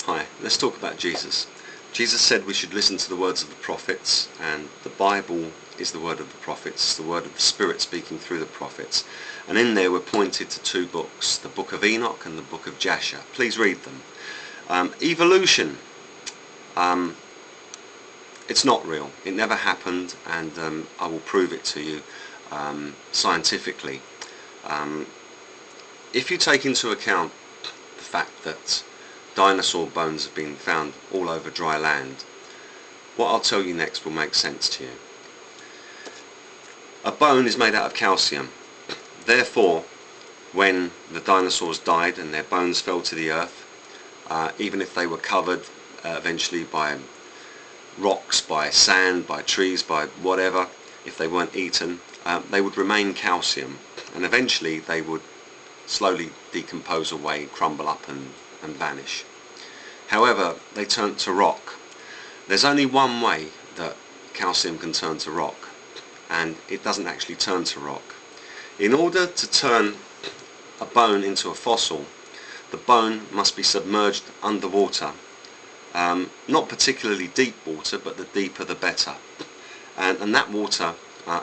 Hi, let's talk about Jesus. Jesus said we should listen to the words of the prophets, and the Bible is the word of the prophets, the word of the Spirit speaking through the prophets. And in there we're pointed to two books, the Book of Enoch and the Book of Jasher. Please read them. Evolution, it's not real. It never happened, and I will prove it to you scientifically. If you take into account the fact that dinosaur bones have been found all over dry land, what I'll tell you next will make sense to you. A bone is made out of calcium. Therefore, when the dinosaurs died and their bones fell to the earth, even if they were covered eventually by rocks, by sand, by trees, by whatever, if they weren't eaten, they would remain calcium, and eventually they would slowly decompose away, crumble up and vanish. However, they turned to rock. There's only one way that calcium can turn to rock, and it doesn't actually turn to rock. In order to turn a bone into a fossil, the bone must be submerged underwater. Not particularly deep water, but the deeper the better. And that water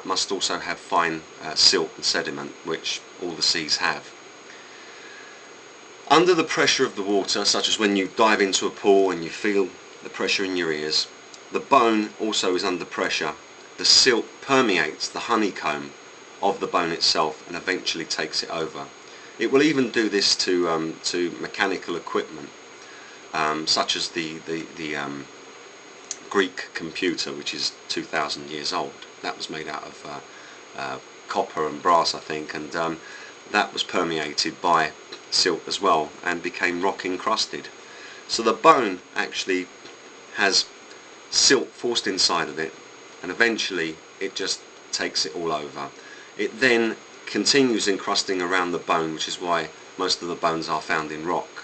must also have fine silt and sediment, which all the seas have. Under the pressure of the water, such as when you dive into a pool and you feel the pressure in your ears, the bone also is under pressure. The silt permeates the honeycomb of the bone itself and eventually takes it over. It will even do this to mechanical equipment, such as the Greek computer, which is 2,000 years old. That was made out of copper and brass, I think, and that was permeated by silt as well and became rock encrusted. So the bone actually has silt forced inside of it, and eventually it just takes it all over. It then continues encrusting around the bone, which is why most of the bones are found in rock.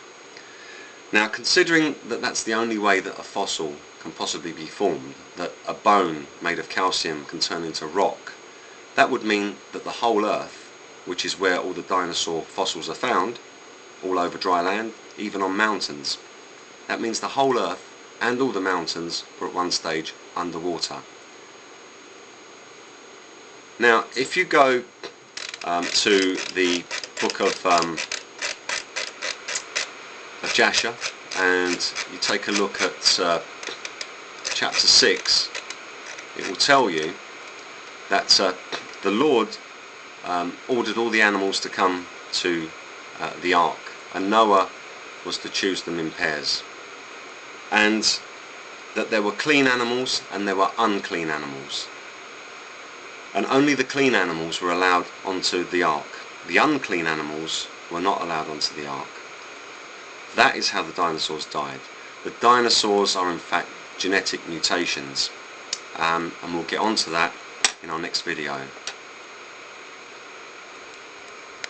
Now, considering that that's the only way that a fossil can possibly be formed, that a bone made of calcium can turn into rock, that would mean that the whole earth, which is where all the dinosaur fossils are found, all over dry land, even on mountains, that means the whole earth and all the mountains were at one stage underwater. Now, if you go to the Book of Jasher and you take a look at chapter 6, it will tell you that the Lord ordered all the animals to come to the ark, and Noah was to choose them in pairs, and that there were clean animals and there were unclean animals, and only the clean animals were allowed onto the ark. The unclean animals were not allowed onto the ark. That is how the dinosaurs died. The dinosaurs are in fact genetic mutations, and we'll get onto that in our next video.